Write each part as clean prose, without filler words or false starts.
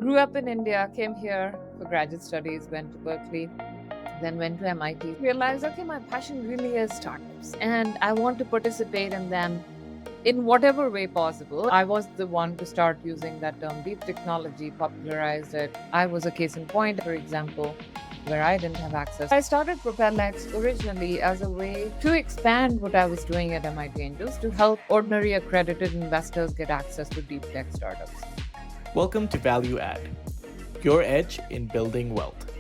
Grew up in India, came here for graduate studies, went to Berkeley, then went to MIT. Realized, okay, my passion really is startups and I want to participate in them in whatever way possible. I was the one to start using that term deep technology, popularized it. I was a case in point, for example, where I didn't have access. I started Propel X originally as a way to expand what I was doing at MIT Angels to help ordinary accredited investors get access to deep tech startups. Welcome to Value Add, your edge in building wealth.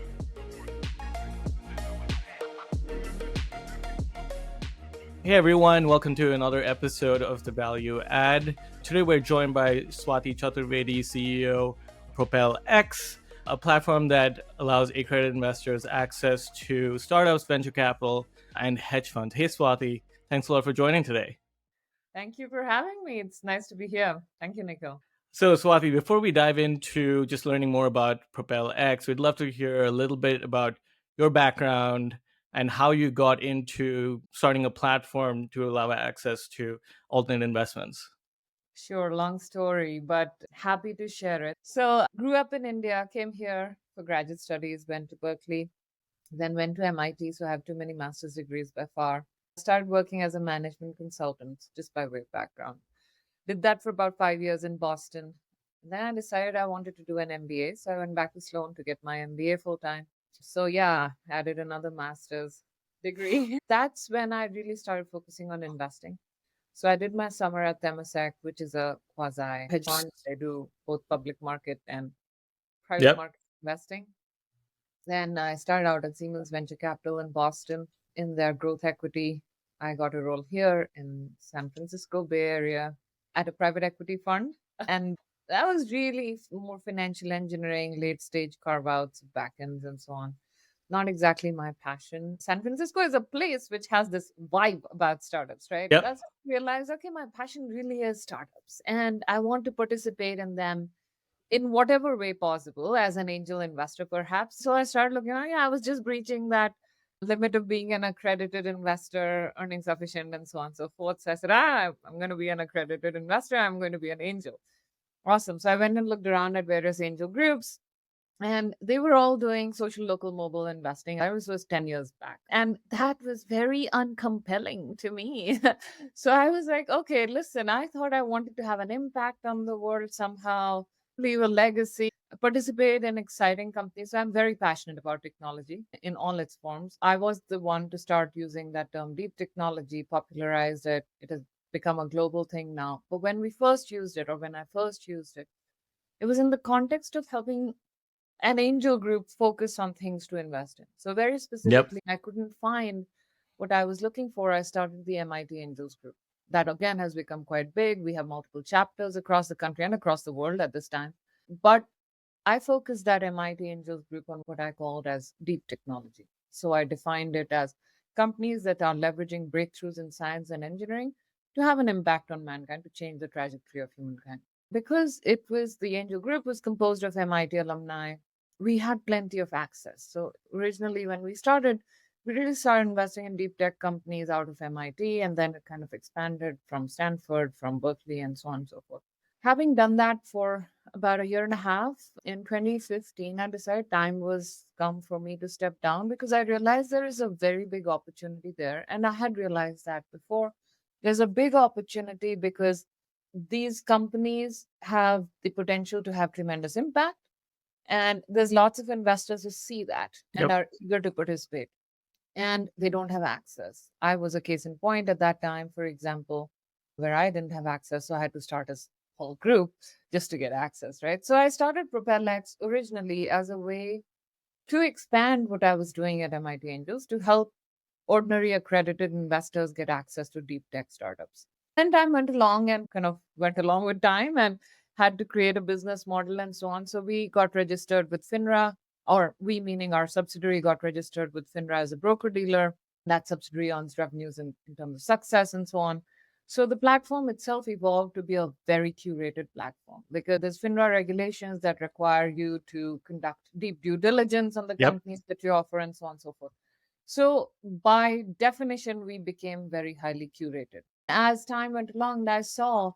Hey everyone, welcome to another episode of the Value Add. Today we're joined by Swati Chaturvedi, CEO of Propel X, a platform that allows accredited investors access to startups, venture capital, and hedge funds. Hey Swati, thanks a lot for joining today. Thank you for having me. It's nice to be here. Thank you, Nico. So, Swati, before we dive into just learning more about Propel X, we'd love to hear a little bit about your background and how you got into starting a platform to allow access to alternate investments. Sure, long story, but happy to share it. So, grew up in India, came here for graduate studies, went to Berkeley, then went to MIT. So, I have too many master's degrees by far. Started working as a management consultant just by way of background. Did that for about 5 years in Boston. Then I decided I wanted to do an MBA. So, I went back to Sloan to get my MBA full time. So, yeah, added another master's degree. That's when I really started focusing on investing. So I did my summer at Temasek, which is a quasi hedge fund. I do both public market and private Yep. market investing. Then I started out at Siemens Venture Capital in Boston in their growth equity. I got a role here in San Francisco Bay Area at a private equity fund. And that was really more financial engineering, late stage carve outs, backends, and so on. Not exactly my passion. San Francisco is a place which has this vibe about startups, right? Yep. That's when I realized, okay, my passion really is startups and I want to participate in them in whatever way possible as an angel investor, perhaps. So I started looking, I was just breaching that limit of being an accredited investor, earning sufficient, and so on and so forth. So I said, I'm going to be an accredited investor. I'm going to be an angel. Awesome. So I went and looked around at various angel groups and they were all doing social local mobile investing. I was 10 years back. And that was very uncompelling to me. So I was like, okay, listen, I thought I wanted to have an impact on the world somehow, leave a legacy, participate in exciting companies. So I'm very passionate about technology in all its forms. I was the one to start using that term deep technology, popularized it. It has become a global thing now. But when we first used it, or when I first used it was in the context of helping an angel group focus on things to invest in. So, very Yep. specifically, I couldn't find what I was looking for. I started the MIT Angels group. That again has become quite big. We have multiple chapters across the country and across the world at this time. But I focused that MIT Angels group on what I called as deep technology. So, I defined it as companies that are leveraging breakthroughs in science and engineering to have an impact on mankind, to change the trajectory of humankind. Because it was the angel group was composed of MIT alumni, we had plenty of access. So originally, when we started, we really started investing in deep tech companies out of MIT, and then it kind of expanded from Stanford, from Berkeley, and so on and so forth. Having done that for about a year and a half, in 2015, I decided time was come for me to step down because I realized there is a very big opportunity there. And I had realized that before. There's a big opportunity because these companies have the potential to have tremendous impact and there's lots of investors who see that and Yep. are eager to participate, and they don't have access. I was a case in point at that time, for example, where I didn't have access. So I had to start a whole group just to get access, right? So I started Propel X originally as a way to expand what I was doing at MIT Angels to help ordinary accredited investors get access to deep tech startups. And time went along and kind of went along with time and had to create a business model and so on. So we got registered with FINRA, or we meaning our subsidiary got registered with FINRA as a broker dealer. That subsidiary earns revenues in terms of success and so on. So the platform itself evolved to be a very curated platform because there's FINRA regulations that require you to conduct deep due diligence on the Yep. companies that you offer and so on and so forth. So, by definition, we became very highly curated. As time went along, I saw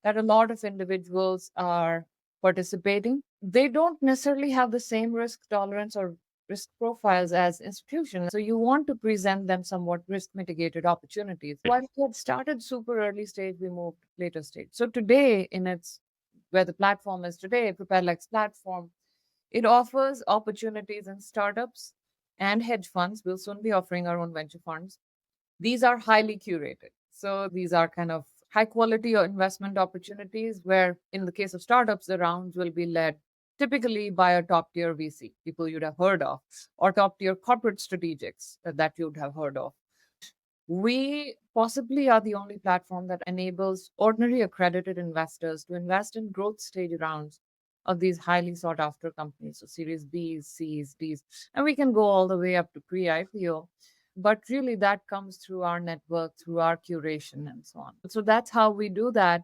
that a lot of individuals are participating. They don't necessarily have the same risk tolerance or risk profiles as institutions. So you want to present them somewhat risk mitigated opportunities. While we had started super early stage, we moved later stage. So today, in its where the platform is today, PropelX platform, it offers opportunities in startups and hedge funds. We'll soon be offering our own venture funds. These are highly curated. So these are kind of high quality or investment opportunities where, in the case of startups, the rounds will be led typically by a top tier VC, people you'd have heard of, or top tier corporate strategics that you'd have heard of. We possibly are the only platform that enables ordinary accredited investors to invest in growth stage rounds of these highly sought after companies. So Series Bs, Cs, Ds, and we can go all the way up to pre IPO. But really, that comes through our network, through our curation, and so on. So that's how we do that.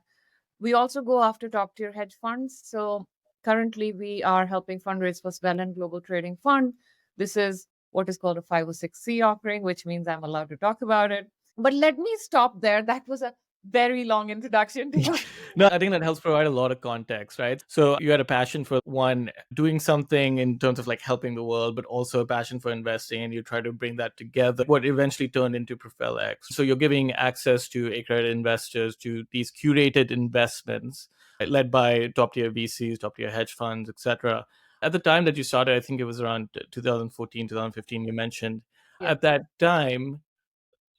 We also go after top tier hedge funds. So currently, we are helping fundraise for Swell Global Trading Fund. This is what is called a 506C offering, which means I'm allowed to talk about it. But let me stop there. That was a very long introduction to you. No, I think that helps provide a lot of context, right? So you had a passion for one, doing something in terms of like helping the world, but also a passion for investing, and you try to bring that together. What eventually turned into Propel X. So you're giving access to accredited investors to these curated investments led by top tier VCs, top tier hedge funds, etc. At the time that you started, I think it was around 2014, 2015, you mentioned. Yeah. At that time,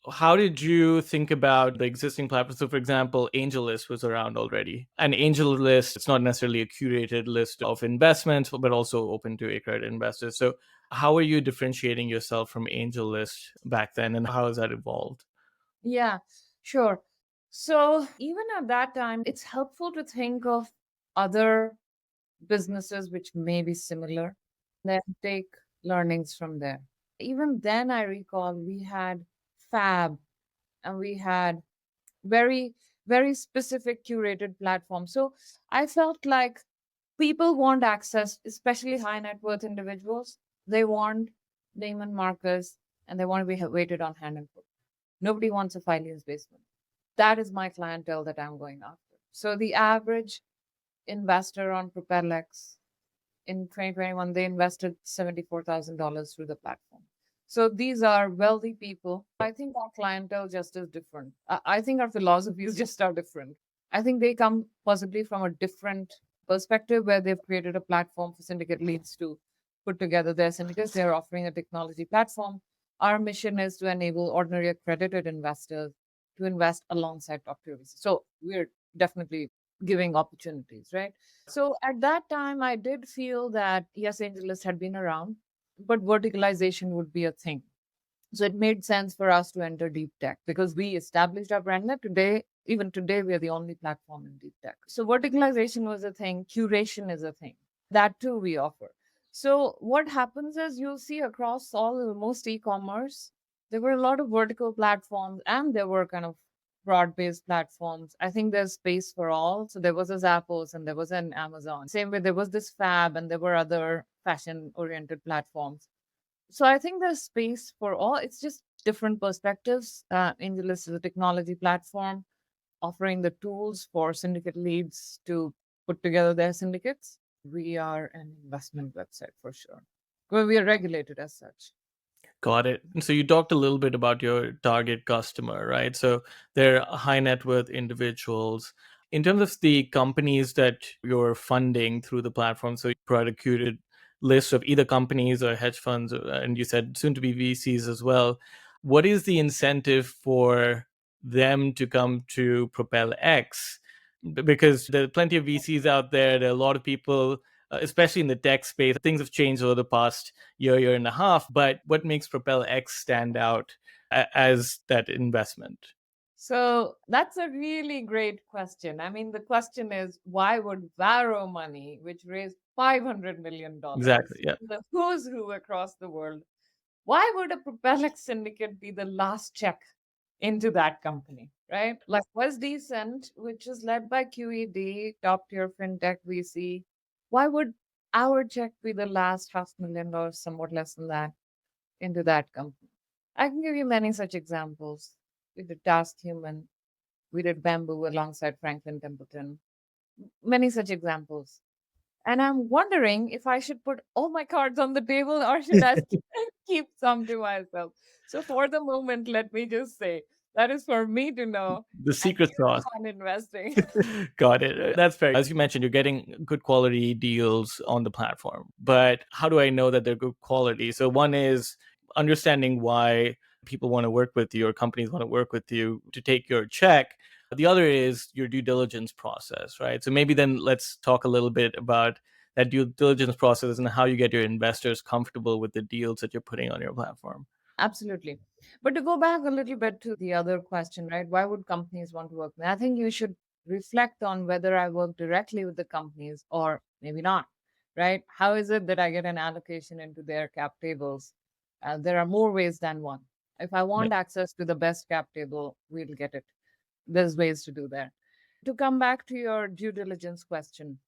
how did you think about the existing platforms? So, for example, AngelList was around already. And AngelList, it's not necessarily a curated list of investments, but also open to accredited investors. So, how are you differentiating yourself from AngelList back then, and how has that evolved? Yeah, sure. So even at that time, it's helpful to think of other businesses which may be similar, then take learnings from there. Even then, I recall we had Fab and we had very, very specific curated platforms. So I felt like people want access, especially high net worth individuals. They want Neiman Marcus and they want to be weighted on hand and foot. Nobody wants a finance basement. That is my clientele that I'm going after. So the average investor on PropelX in 2021, they invested $74,000 through the platform. So these are wealthy people. I think our clientele just is different. I think our philosophies just are different. I think they come possibly from a different perspective where they've created a platform for syndicate leads to put together their syndicates. They're offering a technology platform. Our mission is to enable ordinary accredited investors to invest alongside top tier VCs. So we're definitely giving opportunities, right? So at that time, I did feel that yes, AngelList had been around, but verticalization would be a thing. So it made sense for us to enter deep tech because we established our brand. Net today, even today, we are the only platform in deep tech. So verticalization was a thing, curation is a thing. That too we offer. So what happens is you'll see across all most e-commerce, there were a lot of vertical platforms and there were kind of broad-based platforms. I think there's space for all. So there was a Zappos and there was an Amazon. Same way there was this Fab and there were other fashion-oriented platforms. So I think there's space for all. It's just different perspectives. AngelList is a technology platform offering the tools for syndicate leads to put together their syndicates. We are an investment website for sure. Well, we are regulated as such. Got it. And so you talked a little bit about your target customer, right? So they're high net worth individuals. In terms of the companies that you're funding through the platform, so you provide a curated list of either companies or hedge funds, and you said soon to be VCs as well. What is the incentive for them to come to Propel X? Because there are plenty of VCs out there. There are a lot of people, especially in the tech space. Things have changed over the past year and a half. But what makes Propel X stand out as that investment? So that's a really great question. I mean, the question is why would Varo Money, which raised $500 million, Exactly. Yeah. the who's who across the world, why would a Propellex syndicate be the last check into that company, right? Like was Decent, which is led by QED, top tier fintech VC. Why would our check be the last $500,000, somewhat less than that, into that company? I can give you many such examples. We did Task Human, we did Bamboo alongside Franklin Templeton. Many such examples. And I'm wondering if I should put all my cards on the table or should I keep some to myself. So for the moment, let me just say that is for me to know The and secret you sauce. know, on investing. Got it. That's fair. As you mentioned, you're getting good quality deals on the platform. But how do I know that they're good quality? So, one is understanding why people want to work with you or companies want to work with you to take your check. The other is your due diligence process, right? So, maybe then let's talk a little bit about that due diligence process and how you get your investors comfortable with the deals that you're putting on your platform. Absolutely. But to go back a little bit to the other question, right? Why would companies want to work with me? I think you should reflect on whether I work directly with the companies or maybe not, right? How is it that I get an allocation into their cap tables? There are more ways than one. If I Yeah. want access to the best cap table, we'll get it. There's ways to do that. To come back to your due diligence question,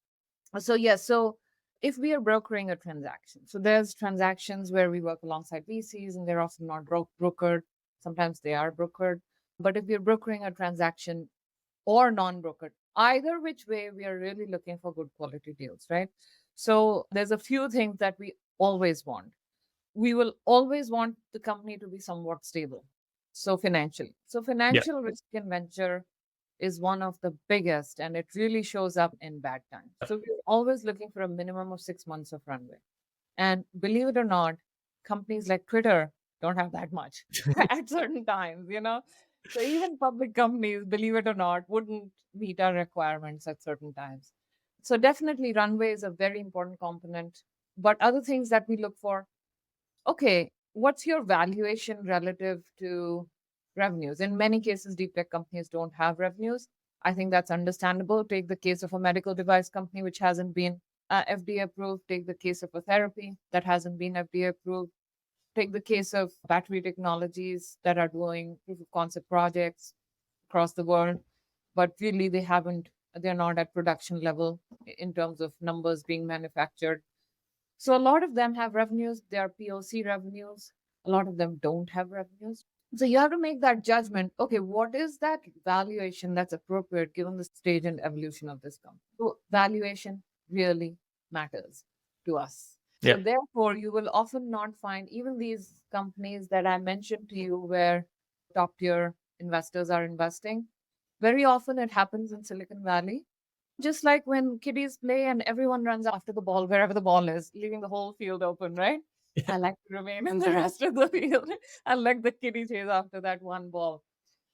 so yes, so if we are brokering a transaction, so there's transactions where we work alongside VCs and they're often not brokered. Sometimes they are brokered. But if we're brokering a transaction or non-brokered, either which way, we are really looking for good quality deals, right? So there's a few things that we always want. We will always want the company to be somewhat stable. So financially. So Yeah. financial risk in venture is one of the biggest, and it really shows up in bad times. So we're always looking for a minimum of 6 months of runway. And believe it or not, companies like Twitter don't have that much at certain times, you know? So even public companies, believe it or not, wouldn't meet our requirements at certain times. So definitely runway is a very important component. But other things that we look for, okay, what's your valuation relative to revenues? In many cases, deep tech companies don't have revenues. I think that's understandable. Take the case of a medical device company which hasn't been FDA approved. Take the case of a therapy that hasn't been FDA approved. Take the case of battery technologies that are doing proof of concept projects across the world, but really they're not at production level in terms of numbers being manufactured. So a lot of them have revenues, they are POC revenues. A lot of them don't have revenues. So you have to make that judgment. Okay, what is that valuation that's appropriate given the stage and evolution of this company? So valuation really matters to us. So Yeah. therefore, you will often not find even these companies that I mentioned to you where top tier investors are investing. Very often it happens in Silicon Valley, just like when kiddies play and everyone runs after the ball, wherever the ball is, leaving the whole field open, right? I like to remain in the rest of the field. I like the kiddie chase after that one ball.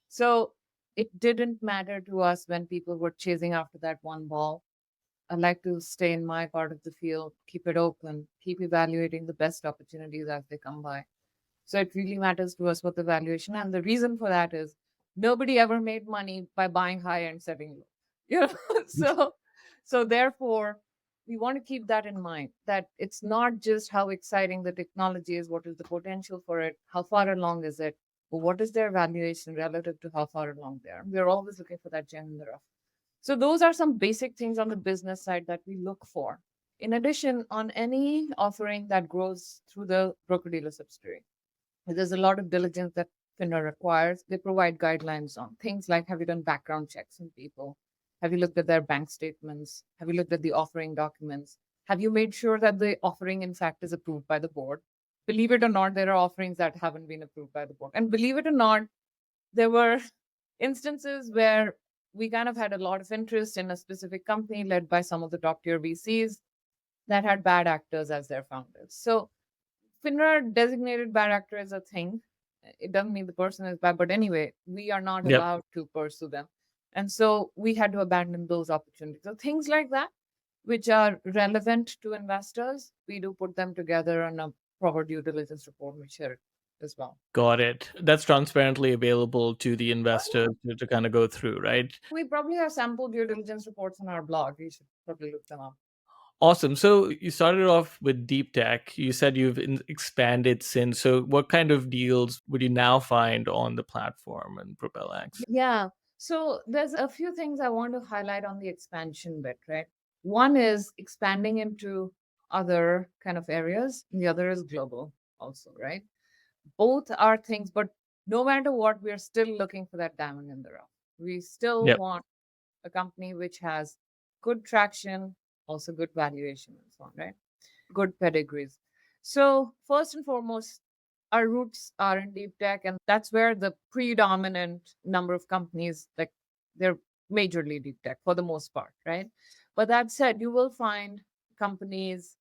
So it didn't matter to us when people were chasing after that one ball. I like to stay in my part of the field, keep it open, keep evaluating the best opportunities as they come by. So it really matters to us what the valuation. And the reason for that is nobody ever made money by buying high and selling low. You know, so therefore we want to keep that in mind that it's not just how exciting the technology is, what is the potential for it, how far along is it, but what is their valuation relative to how far along they are. We're always looking for that gem in the rough. So those are some basic things on the business side that we look for. In addition, on any offering that grows through the broker dealer subsidiary, there's a lot of diligence that FINRA requires. They provide guidelines on things like, have you done background checks on people? Have you looked at their bank statements? Have you looked at the offering documents? Have you made sure that the offering, in fact, is approved by the board? Believe it or not, there are offerings that haven't been approved by the board. And believe it or not, there were instances where we kind of had a lot of interest in a specific company led by some of the top tier VCs that had bad actors as their founders. So FINRA designated bad actor as a thing. It doesn't mean the person is bad, but anyway, we are not Yep. allowed to pursue them. And so we had to abandon those opportunities. So things like that, which are relevant to investors, we do put them together on a proper due diligence report. We share it as well. Got it. That's transparently available to the investors to kind of go through, right? We probably have sample due diligence reports on our blog. You should probably look them up. Awesome. So you started off with deep tech. You said you've expanded since. So what kind of deals would you now find on the platform and Propel X? Yeah. So there's a few things I want to highlight on the expansion bit, right? One is expanding into other kind of areas, and the other is global also, right? Both are things, but no matter what, we're still looking for that diamond in the rough. We still Yep. want a company which has good traction, also good valuation and so on, right? Good pedigrees. So first and foremost, our roots are in deep tech, and that's where the predominant number of companies, like, they're majorly deep tech for the most part, right? But that said, you will find companies.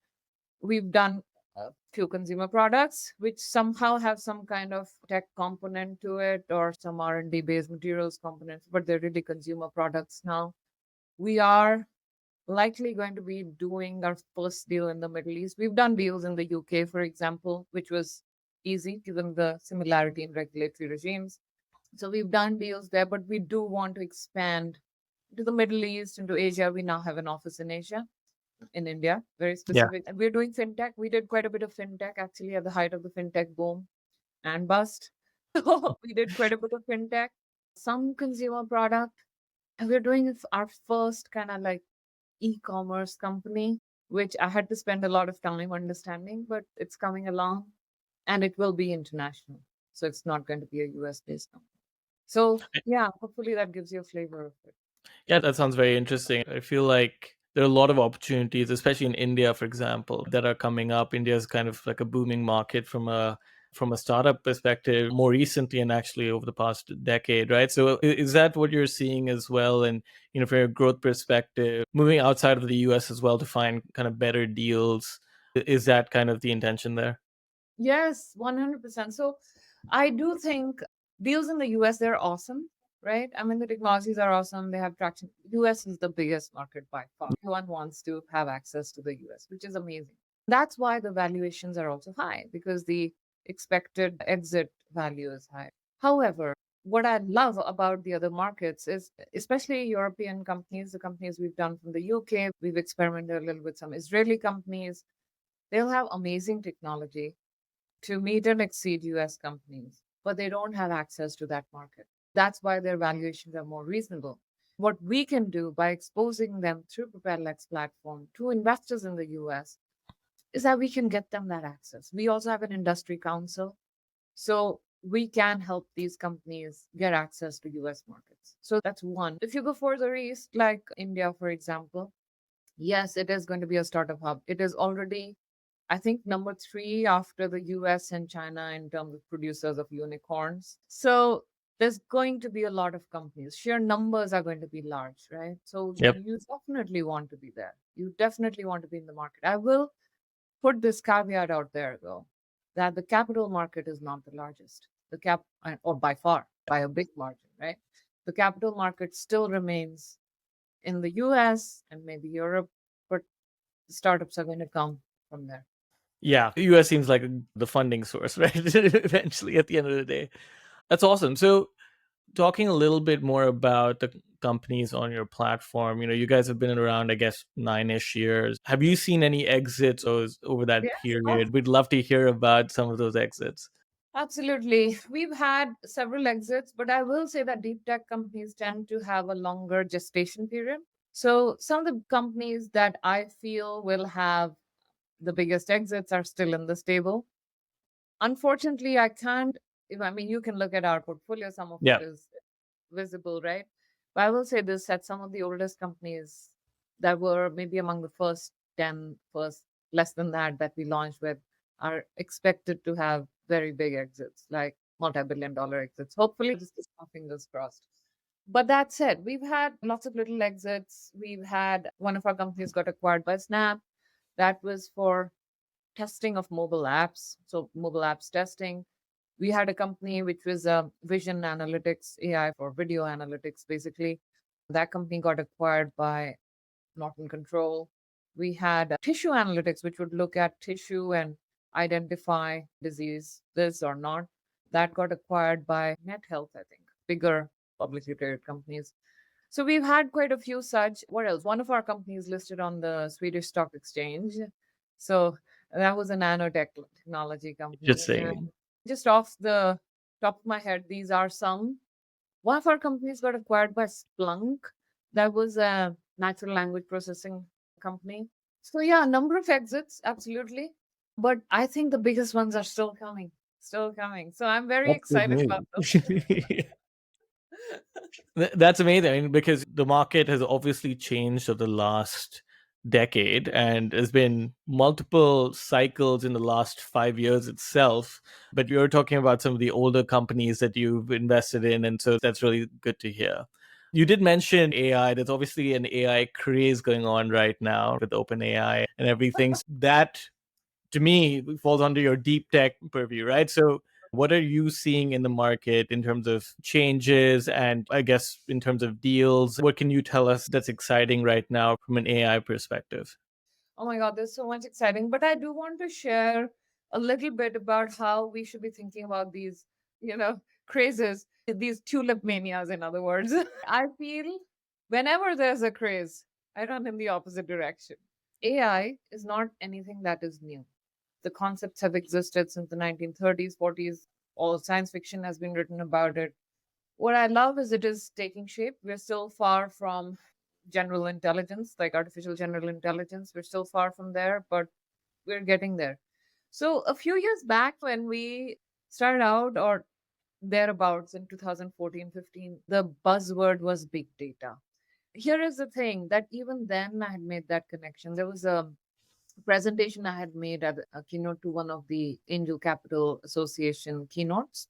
We've done a few consumer products which somehow have some kind of tech component to it, or some R&D based materials components, but they're really consumer products now. We are likely going to be doing our first deal in the Middle East. We've done deals in the UK, for example, which was easy given the similarity in regulatory regimes. So we've done deals there, but we do want to expand to the Middle East, into Asia. We now have an office in Asia, in India, very Yeah. specific. And we're doing fintech. We did quite a bit of fintech actually at the height of the fintech boom and bust. So we did quite a bit of fintech, some consumer product, and we're doing our first kind of like e-commerce company, which I had to spend a lot of time understanding, but it's coming along, and it will be international. So it's not going to be a US based company. So yeah, hopefully that gives you a flavor of it. Yeah, that sounds very interesting. I feel like there are a lot of opportunities, especially in India, for example, that are coming up. India is kind of like a booming market from a startup perspective more recently, and actually over the past decade, right? So is that what you're seeing as well? And from a growth perspective, moving outside of the US as well to find kind of better deals, is that kind of the intention there? Yes, 100%. So I do think deals in the US, they're awesome, right? I mean, the technologies are awesome. They have traction. US is the biggest market by far. Everyone wants to have access to the US, which is amazing. That's why the valuations are also high, because the expected exit value is high. However, what I love about the other markets is, especially European companies, the companies we've done from the UK, we've experimented a little with some Israeli companies. They'll have amazing technology to meet and exceed US companies, but they don't have access to that market. That's why their valuations are more reasonable. What we can do by exposing them through PropelX platform to investors in the US is that we can get them that access. We also have an industry council, so we can help these companies get access to US markets. So that's one. If you go further east, like India, for example, yes, it is going to be a startup hub. It is already, I think, number three after the US and China in terms of producers of unicorns. So there's going to be a lot of companies. Sheer numbers are going to be large, right? So Yep. you definitely want to be there. You definitely want to be in the market. I will put this caveat out there, though, that the capital market is not the largest. Or by far, by a big margin, right? The capital market still remains in the US and maybe Europe, but the startups are going to come from there. Yeah, the US seems like the funding source, right? Eventually, at the end of the day. That's awesome. So, talking a little bit more about the companies on your platform, you guys have been around, I guess, 9-ish years. Have you seen any exits over that Yes. Oh, period? We'd love to hear about some of those exits. absolutely. We've had several exits, but I will say that deep tech companies tend to have a longer gestation period. So some of the companies that I feel will have the biggest exits are still in the stable. Unfortunately, I can't. I mean, you can look at our portfolio, some of it Yeah. is visible, right? But I will say this, that some of the oldest companies that were maybe among the first 10, first less than that we launched with, are expected to have very big exits, like multi-billion-dollar exits. Hopefully, just keep our fingers crossed. But that said, we've had lots of little exits. We've had one of our companies got acquired by Snap. That was for testing of mobile apps. So mobile apps testing. We had a company which was vision analytics, AI for video analytics, basically. That company got acquired by Norton Control. We had tissue analytics, which would look at tissue and identify disease, this or not. That got acquired by Net Health, I think, bigger publicly traded companies. So we've had quite a few such. What else? One of our companies listed on the Swedish Stock Exchange. So that was a nanotechnology company. Interesting. And just off the top of my head, these are some. One of our companies got acquired by Splunk. That was a natural language processing company. So yeah, a number of exits, absolutely. But I think the biggest ones are still coming, still coming. So I'm very That's good excited about news. those. That's amazing. I mean, because the market has obviously changed over the last decade, and there's been multiple cycles in the last 5 years itself. But you're talking about some of the older companies that you've invested in, and so that's really good to hear. You did mention AI. There's obviously an AI craze going on right now with OpenAI and everything. That, to me, falls under your deep tech purview, right? So what are you seeing in the market in terms of changes and, I guess, in terms of deals? What can you tell us that's exciting right now from an AI perspective? Oh my God, there's so much exciting. But I do want to share a little bit about how we should be thinking about these, crazes, these tulip manias, in other words. I feel whenever there's a craze, I run in the opposite direction. AI is not anything that is new. The concepts have existed since the 1930s, 40s. All science fiction has been written about it. What I love is it is taking shape. We're still far from general intelligence, like artificial general intelligence. We're still far from there, but we're getting there. So, a few years back, when we started out, or thereabouts in 2014, 15, the buzzword was big data. Here is the thing that even then I had made that connection. There was a presentation I had made at a keynote to one of the Angel Capital Association keynotes,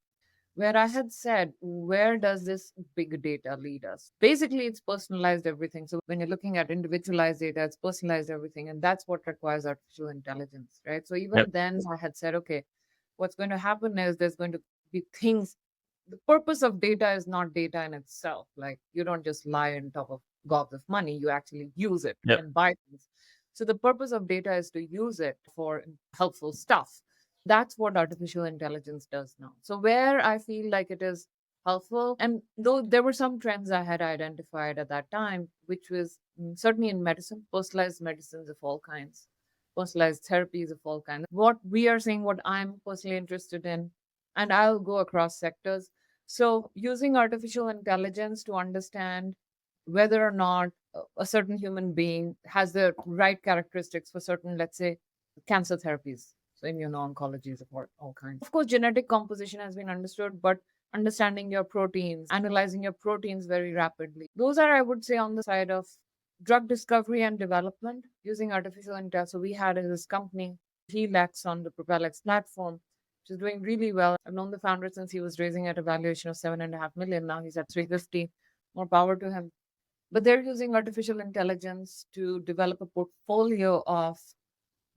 where I had said, where does this big data lead us? Basically, it's personalized everything. So when you're looking at individualized data, it's personalized everything. And that's what requires artificial intelligence, right? So even Yep. then, I had said, okay, what's going to happen is there's going to be things. The purpose of data is not data in itself. Like you don't just lie on top of gobs of money, you actually use it Yep. and buy things. So the purpose of data is to use it for helpful stuff. That's what artificial intelligence does now. So where I feel like it is helpful, and though there were some trends I had identified at that time, which was certainly in medicine, personalized medicines of all kinds, personalized therapies of all kinds. What we are seeing, what I'm personally interested in, and I'll go across sectors. So using artificial intelligence to understand whether or not a certain human being has the right characteristics for certain, let's say, cancer therapies. So immuno-oncology is about all kinds. Of course, genetic composition has been understood, but understanding your proteins, analyzing your proteins very rapidly. Those are, I would say, on the side of drug discovery and development using artificial intelligence. So we had in this company, Helex on the Propel X platform, which is doing really well. I've known the founder since he was raising at a valuation of 7.5 million. Now he's at 350. More power to him. But they're using artificial intelligence to develop a portfolio of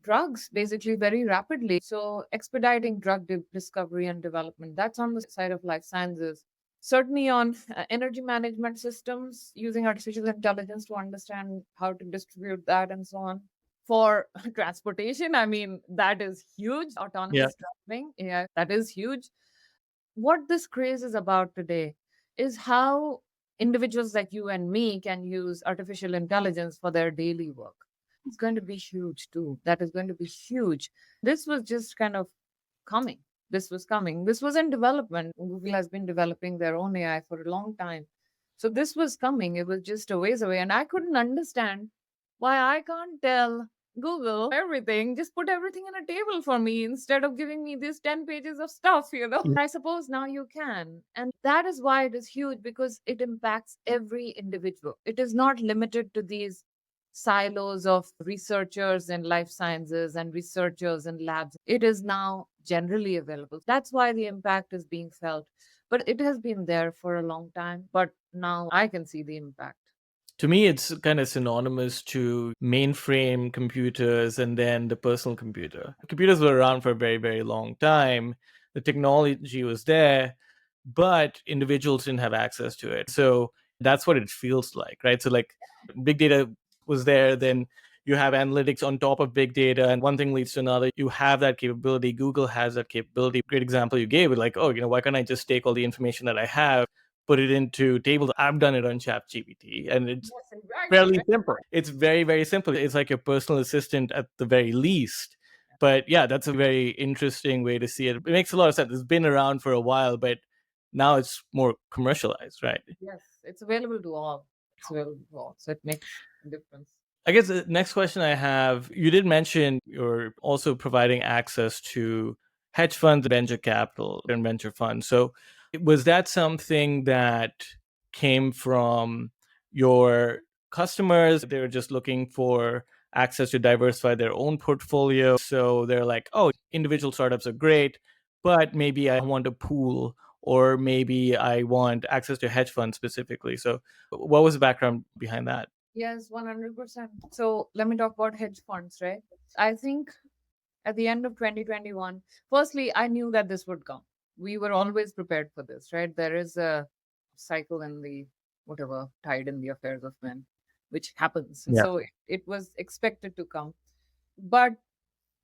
drugs basically very rapidly. So, expediting drug discovery and development, that's on the side of life sciences. Certainly on energy management systems, using artificial intelligence to understand how to distribute that and so on. For transportation, I mean, that is huge. Yeah. Autonomous driving, yeah, that is huge. What this craze is about today is how individuals like you and me can use artificial intelligence for their daily work. It's going to be huge too. That is going to be huge. This was just kind of coming. This was coming. This was in development. Google has been developing their own AI for a long time. So this was coming. It was just a ways away. And I couldn't understand why I can't tell Google everything. Just put everything on a table for me instead of giving me these 10 pages of stuff. Mm. I suppose now you can. And that is why it is huge because it impacts every individual. It is not limited to these silos of researchers in life sciences and researchers in labs. It is now generally available. That's why the impact is being felt. But it has been there for a long time. But now I can see the impact. To me, it's kind of synonymous to mainframe computers and then the personal computer. Computers were around for a very, very long time. The technology was there, but individuals didn't have access to it. So that's what it feels like, right? So, like, big data was there, then you have analytics on top of big data, and one thing leads to another. You have that capability. Google has that capability. Great example you gave, like, oh, why can't I just take all the information that I have, put it into tables? I've done it on ChatGPT, and it's Yes, exactly. fairly simple. It's very, very simple. It's like your personal assistant at the very least. But yeah, that's a very interesting way to see it. It makes a lot of sense. It's been around for a while, but now it's more commercialized, right? Yes, it's available to all. It's available to all. So it makes a difference. I guess the next question I have, you did mention you're also providing access to hedge funds, venture capital, and venture funds. So was that something that came from your customers? They were just looking for access to diversify their own portfolio. So they're like, oh, individual startups are great, but maybe I want a pool, or maybe I want access to hedge funds specifically. So what was the background behind that? Yes, 100%. So let me talk about hedge funds, right? I think at the end of 2021, firstly, I knew that this would come. We were always prepared for this, right? There is a cycle in the whatever tide in the affairs of men, which happens. Yeah. So it was expected to come. But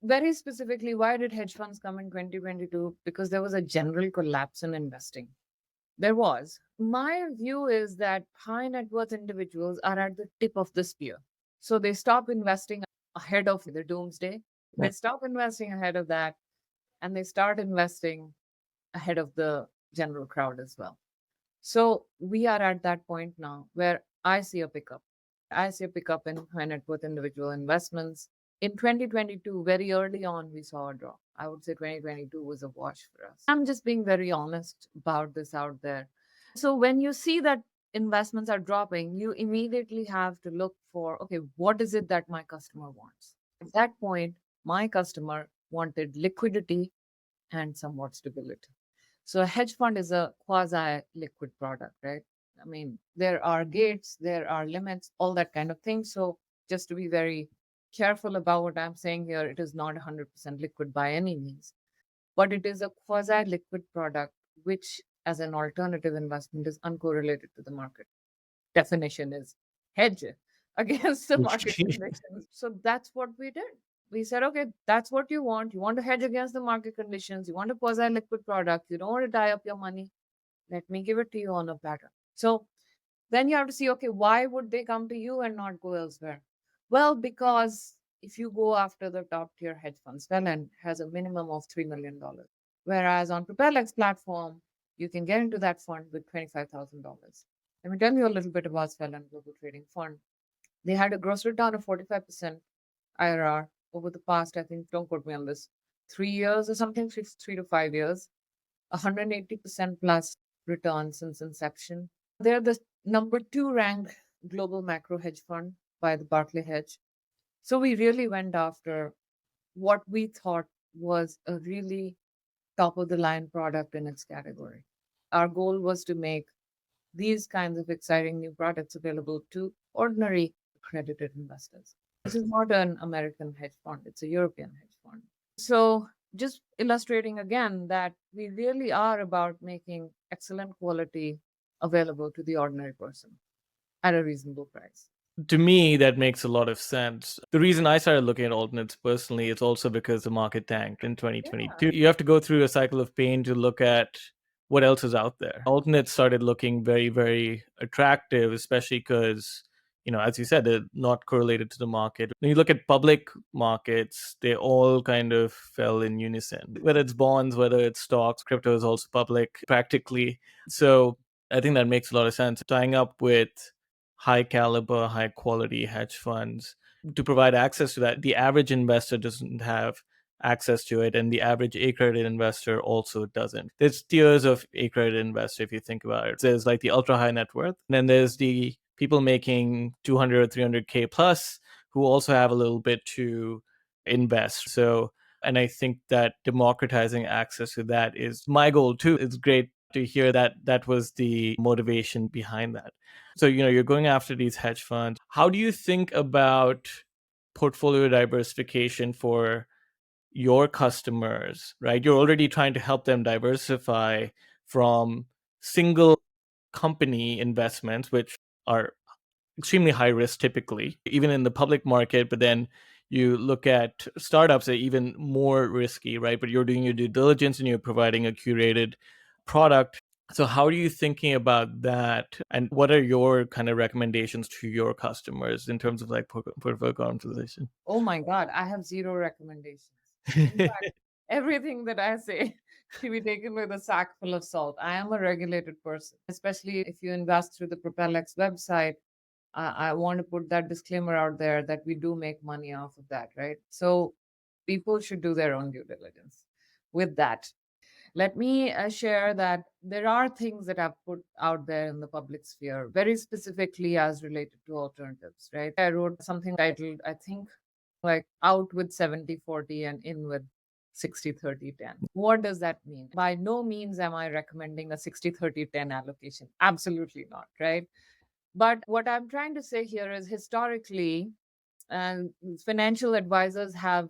very specifically, why did hedge funds come in 2022? Because there was a general collapse in investing. There was. My view is that high net worth individuals are at the tip of the spear. So they stop investing ahead of the doomsday. Yeah. They stop investing ahead of that, and they start investing ahead of the general crowd as well. So we are at that point now where I see a pickup. I see a pickup in high net worth individual investments. In 2022, very early on, we saw a drop. I would say 2022 was a wash for us. I'm just being very honest about this out there. So when you see that investments are dropping, you immediately have to look for, okay, what is it that my customer wants? At that point, my customer wanted liquidity and somewhat stability. So a hedge fund is a quasi liquid product, right? I mean, there are gates, there are limits, all that kind of thing. So just to be very careful about what I'm saying here, it is not 100% liquid by any means, but it is a quasi liquid product, which as an alternative investment is uncorrelated to the market. Definition is hedge against the market conditions. So that's what we did. We said, okay, that's what you want. You want to hedge against the market conditions. You want a quasi liquid product. You don't want to tie up your money. Let me give it to you on a platter. So then you have to see, okay, why would they come to you and not go elsewhere? Well, because if you go after the top tier hedge fund, Swellen has a minimum of $3 million. Whereas on Propel's platform, you can get into that fund with $25,000. Let me tell you a little bit about Swellen Global Trading Fund. They had a gross return of 45% IRR over the past, I think, don't quote me on this, 3 years or something, 3 to 5 years, 180% plus return since inception. They're the number two ranked global macro hedge fund by the Barclay Hedge. So we really went after what we thought was a really top of the line product in its category. Our goal was to make these kinds of exciting new products available to ordinary accredited investors. This is not an American hedge fund, it's a European hedge fund. So, just illustrating again that we really are about making excellent quality available to the ordinary person at a reasonable price. To me, that makes a lot of sense. The reason I started looking at alternates personally is also because the market tanked in Yeah. 2022. You have to go through a cycle of pain to look at what else is out there. Alternates started looking very, very attractive, especially because, as you said, they're not correlated to the market. When you look at public markets, they all kind of fell in unison. Whether it's bonds, whether it's stocks, crypto is also public practically. So I think that makes a lot of sense. Tying up with high caliber, high quality hedge funds to provide access to that. The average investor doesn't have access to it, and the average accredited investor also doesn't. There's tiers of accredited investor if you think about it. There's like the ultra high net worth, and then there's the people making 200 or 300K plus who also have a little bit to invest. So, and I think that democratizing access to that is my goal too. It's great to hear that that was the motivation behind that. So, you're going after these hedge funds. How do you think about portfolio diversification for your customers, right? You're already trying to help them diversify from single company investments, which are extremely high risk typically, even in the public market. But then you look at startups that are even more risky, right? But you're doing your due diligence and you're providing a curated product. So how are you thinking about that? And what are your kind of recommendations to your customers in terms of like portfolio optimization? Oh my God, I have zero recommendations. In fact, everything that I say should be taken with a sack full of salt. I am a regulated person, especially if you invest through the PropelX website. I want to put that disclaimer out there that we do make money off of that, right? So people should do their own due diligence with that. Let me share that there are things that I've put out there in the public sphere, very specifically as related to alternatives, right? I wrote something titled, I think, like out with 70/40 and in with 60/30/10. What does that mean? By no means am I recommending a 60/30/10 allocation. Absolutely not, right? But what I'm trying to say here is historically, and financial advisors have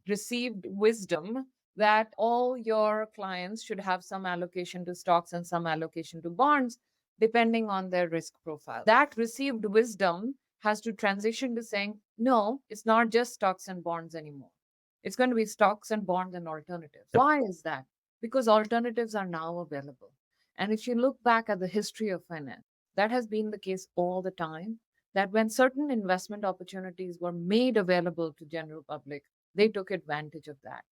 received wisdom that all your clients should have some allocation to stocks and some allocation to bonds, depending on their risk profile. That received wisdom has to transition to saying, no, it's not just stocks and bonds anymore. It's going to be stocks and bonds and alternatives. Yep. Why is that? Because alternatives are now available. And if you look back at the history of finance, that has been the case all the time, that when certain investment opportunities were made available to general public, they took advantage of that.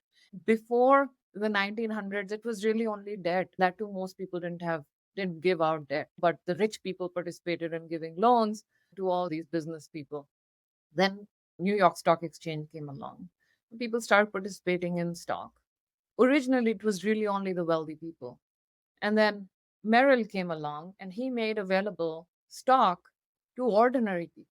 Before the 1900s, it was really only debt. That too, most people didn't give out debt, but the rich people participated in giving loans to all these business people. Then New York Stock Exchange came along. People started participating in stock. Originally, it was really only the wealthy people. And then Merrill came along and he made available stock to ordinary people.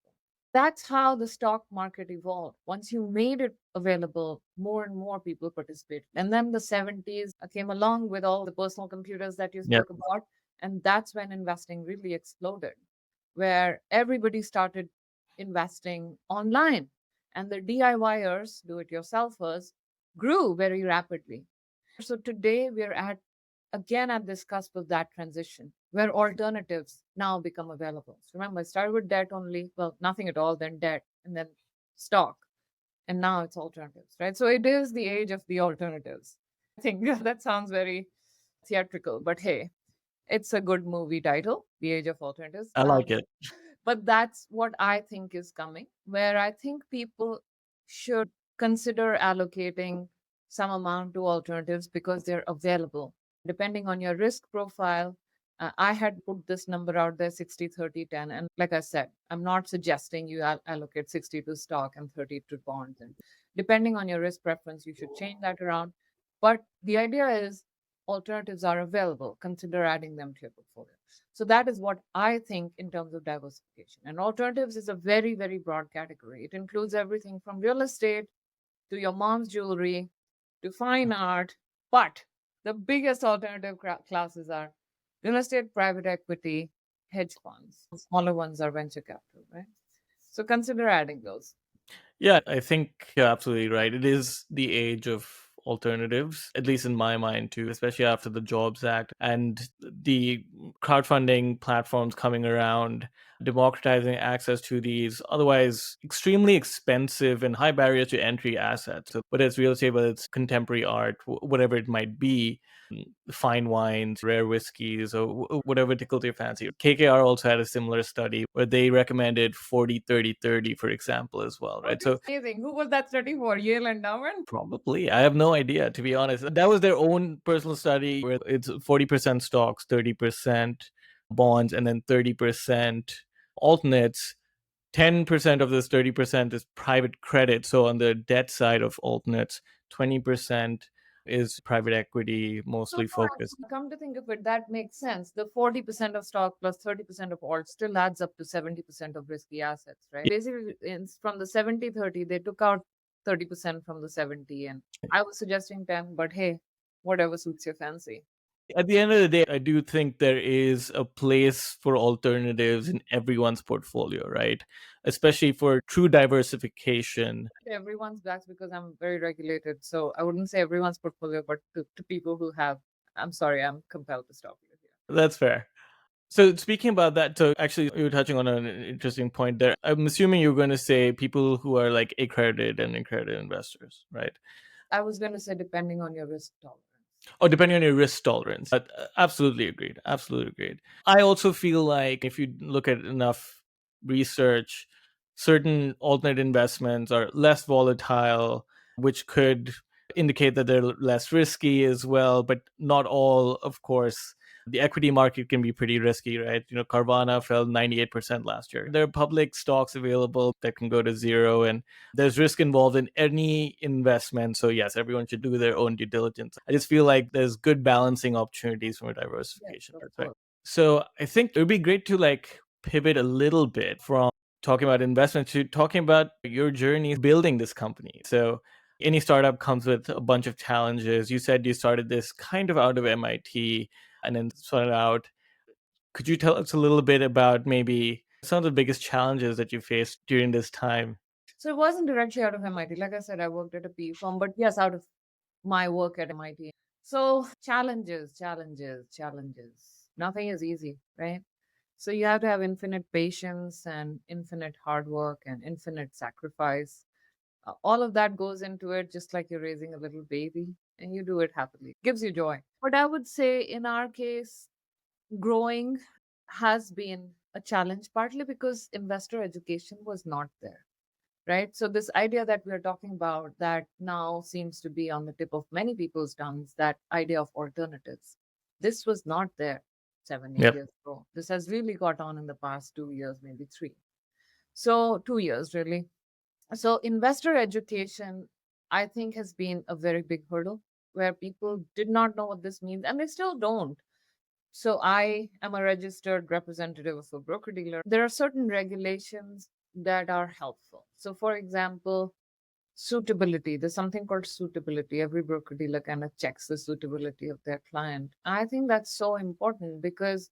That's how the stock market evolved. Once you made it available, more and more people participated. And then the 70s came along with all the personal computers that you Yep. spoke about. And that's when investing really exploded, where everybody started investing online. And the DIYers, do it yourselfers, grew very rapidly. So today we're again at this cusp of that transition where alternatives now become available. So remember, I started with debt only, well, nothing at all, then debt, and then stock. And now it's alternatives, right? So it is the age of the alternatives. I think that sounds very theatrical, but hey, it's a good movie title, The Age of Alternatives. I like it. But that's what I think is coming, where I think people should consider allocating some amount to alternatives because they're available. Depending on your risk profile, I had put this number out there 60/30/10. And like I said, I'm not suggesting you allocate 60 to stock and 30 to bonds. And depending on your risk preference, you should change that around. But the idea is alternatives are available. Consider adding them to your portfolio. So that is what I think in terms of diversification. And alternatives is a very, very broad category. It includes everything from real estate to your mom's jewelry to fine art. But the biggest alternative classes are real estate, private equity, hedge funds. Smaller ones are venture capital, right? So consider adding those. Yeah, I think you're absolutely right. It is the age of alternatives, at least in my mind, too, especially after the Jobs Act and the crowdfunding platforms coming around, democratizing access to these otherwise extremely expensive and high barriers to entry assets. So whether it's real estate, whether it's contemporary art, whatever it might be, fine wines, rare whiskeys, or whatever tickles your fancy. KKR also had a similar study where they recommended 40, 30, 30, for example, as well, right? So Amazing. Who was that study for? Yale Endowment? probably, I have no idea, to be honest. That was their own personal study where it's 40% stocks, 30% bonds, and then 30% alternates. 10% of this 30% is private credit. So on the debt side of alternates, 20% is private equity, So mostly no, focused. actually, come to think of it, that makes sense. The 40% of stock plus 30% of alt still adds up to 70% of risky assets, right? Basically, from the 70/30, they took out 30% from the 70. And I was suggesting 10, but hey, whatever suits your fancy. At the end of the day, I do think there is a place for alternatives in everyone's portfolio, right? Especially for true diversification. Everyone's backs because I'm very regulated. So I wouldn't say everyone's portfolio, but to people who have, I'm sorry, I'm compelled to stop you here. That's fair. So speaking about that, so actually you were touching on an interesting point there. I'm assuming you're going to say people who are like accredited and accredited investors, right? I was going to say, depending on your risk tolerance. Or depending on your risk tolerance. But absolutely agreed. Absolutely agreed. I also feel like if you look at enough research, certain alternate investments are less volatile, which could indicate that they're less risky as well, but not all, of course. the equity market can be pretty risky, right? Carvana fell 98% last year. There are public stocks available that can go to zero, and there's risk involved in any investment. So, yes, everyone should do their own due diligence. I just feel like there's good balancing opportunities from a Yes, diversification of perspective. course. So, I think it would be great to pivot a little bit from talking about investment to talking about your journey building this company. So, any startup comes with a bunch of challenges. You said you started this kind of out of MIT and then started out. Could you tell us a little bit about maybe some of the biggest challenges that you faced during this time? So it wasn't directly out of MIT. Like I said, I worked at a PE firm, but yes, out of my work at MIT. So challenges, challenges, challenges. Nothing is easy, right? So you have to have infinite patience and infinite hard work and infinite sacrifice. All of that goes into it, just like you're raising a little baby, and you do it happily. Gives you joy. But I would say in our case, growing has been a challenge, partly because investor education was not there, right? So, this idea that we're talking about that now seems to be on the tip of many people's tongues, that idea of alternatives. This was not there 7, 8 Yep. years ago. This has really got on in the past 2 years, maybe three. So, 2 years really. So, investor education, I think, has been a very big hurdle where people did not know what this means and they still don't. So, I am a registered representative of a broker dealer. There are certain regulations that are helpful. So, for example, suitability. There's something called suitability. Every broker dealer kind of checks the suitability of their client. I think that's so important because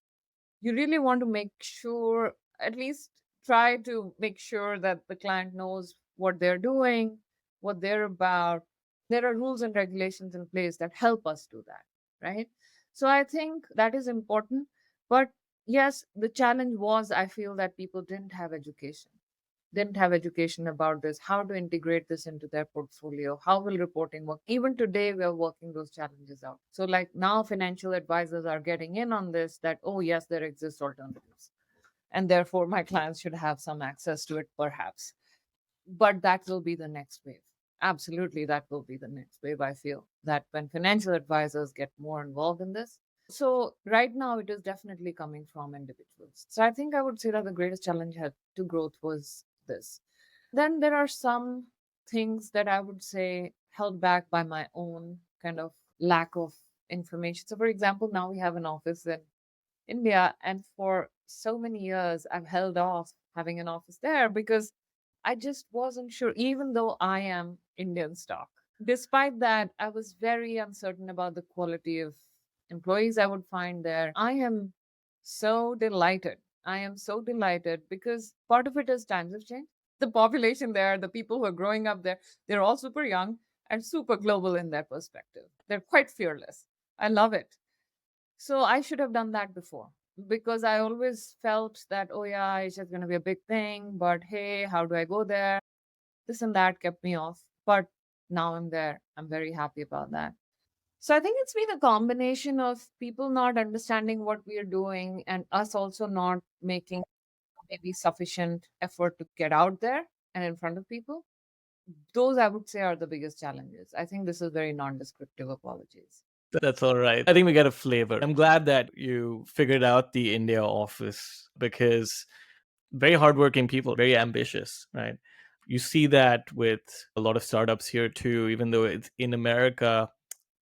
you really want to make sure, at least try to make sure that the client knows what they're doing, what they're about. There are rules and regulations in place that help us do that, right? So I think that is important. But yes, the challenge was, I feel that people didn't have education about this, how to integrate this into their portfolio, how will reporting work. Even today, we are working those challenges out. So, like now, financial advisors are getting in on this that, oh, yes, there exist alternatives. And therefore, my clients should have some access to it, perhaps. But that will be the next wave. Absolutely, that will be the next wave. I feel that when financial advisors get more involved in this. So, right now, it is definitely coming from individuals. So, I think I would say that the greatest challenge to growth was this. Then there are some things that I would say held back by my own kind of lack of information. So, for example, now we have an office in India, and for so many years, I've held off having an office there because I just wasn't sure, even though I am Indian stock. Despite that, I was very uncertain about the quality of employees I would find there. I am so delighted. I am so delighted because part of it is times have changed. The population there, the people who are growing up there, they're all super young and super global in their perspective. They're quite fearless. I love it. So I should have done that before because I always felt that, oh, yeah, it's just going to be a big thing. But hey, how do I go there? This and that kept me off. But now I'm there. I'm very happy about that. So I think it's been a combination of people not understanding what we are doing and us also not making maybe sufficient effort to get out there and in front of people. Those I would say are the biggest challenges. I think this is very non descriptive. Apologies. That's all right. I think we got a flavor. I'm glad that you figured out the India office because very hardworking people, very ambitious, right? You see that with a lot of startups here too, even though it's in America,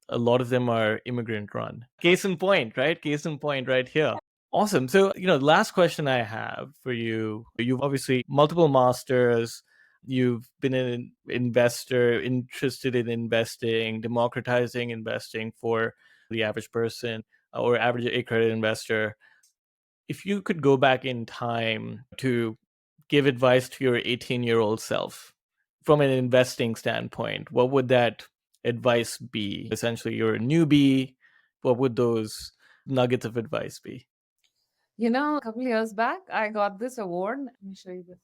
a lot of them are immigrant run. Case in point, right? Case in point right here. Awesome. So, last question I have for you. You've obviously multiple masters. You've been an investor, interested in investing, democratizing investing for the average person or average accredited investor. If you could go back in time to give advice to your 18-year-old self from an investing standpoint, what would that advice be? Essentially, you're a newbie. What would those nuggets of advice be? A couple years back, I got this award. Let me show you this.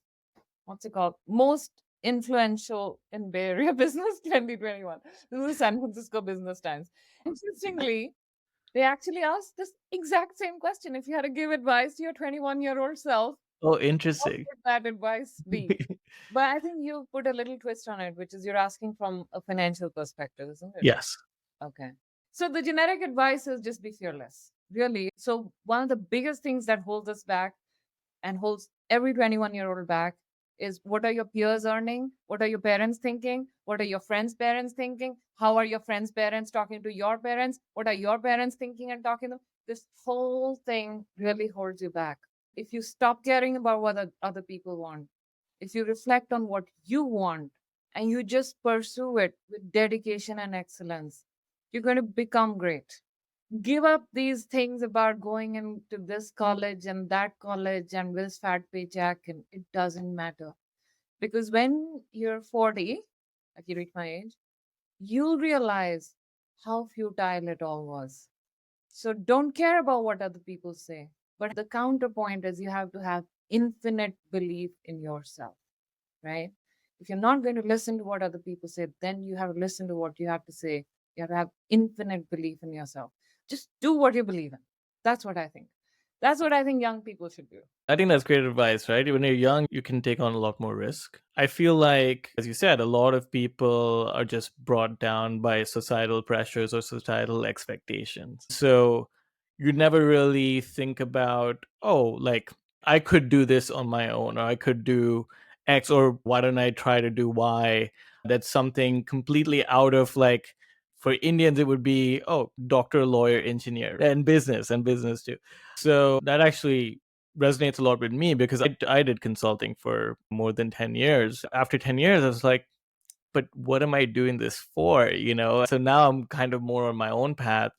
What's it called? Most influential in Bay Area business 2021. This is the San Francisco Business Times. Interestingly, they actually asked this exact same question. If you had to give advice to your 21-year-old self, Oh, what interesting. would that advice be? But I think you put a little twist on it, which is you're asking from a financial perspective, isn't it? Yes. Okay. So the generic advice is just be fearless. really. So, one of the biggest things that holds us back and holds every 21-year-old back is, what are your peers earning? What are your parents thinking? What are your friends' parents thinking? How are your friends' parents talking to your parents? What are your parents thinking and talking to them? This whole thing really holds you back. If you stop caring about what other people want, if you reflect on what you want and you just pursue it with dedication and excellence, you're going to become great. Give up these things about going into this college and that college and this fat paycheck, and it doesn't matter. Because when you're 40, like you reach my age, you'll realize how futile it all was. So don't care about what other people say. But the counterpoint is, you have to have infinite belief in yourself, right? If you're not going to listen to what other people say, then you have to listen to what you have to say. You have to have infinite belief in yourself. Just do what you believe in. That's what I think. That's what I think young people should do. I think that's great advice, right? When you're young, you can take on a lot more risk. I feel like, as you said, a lot of people are just brought down by societal pressures or societal expectations. So you never really think about, oh, like I could do this on my own, or I could do X, or why don't I try to do Y? That's something completely out of, like, for Indians, it would be, oh, doctor, lawyer, engineer, and business too. So that actually resonates a lot with me because I did consulting for more than 10 years. After 10 years, I was like, but what am I doing this for? So now I'm kind of more on my own path.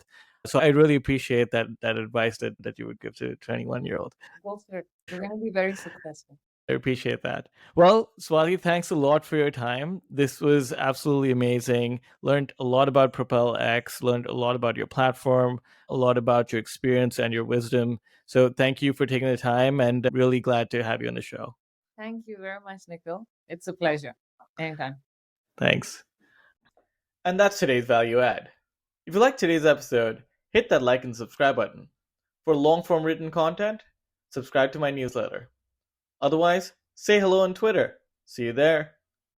So I really appreciate that advice that you would give to a 21-year-old. Go for it. You're going to be very successful. I appreciate that. Well, Swati, thanks a lot for your time. This was absolutely amazing. Learned a lot about Propel X, learned a lot about your platform, a lot about your experience and your wisdom. So thank you for taking the time, and really glad to have you on the show. Thank you very much, Nikhil. It's a pleasure. Anytime. Thanks. And that's today's value add. If you liked today's episode, hit that like and subscribe button. For long form written content, subscribe to my newsletter. Otherwise, say hello on Twitter. See you there.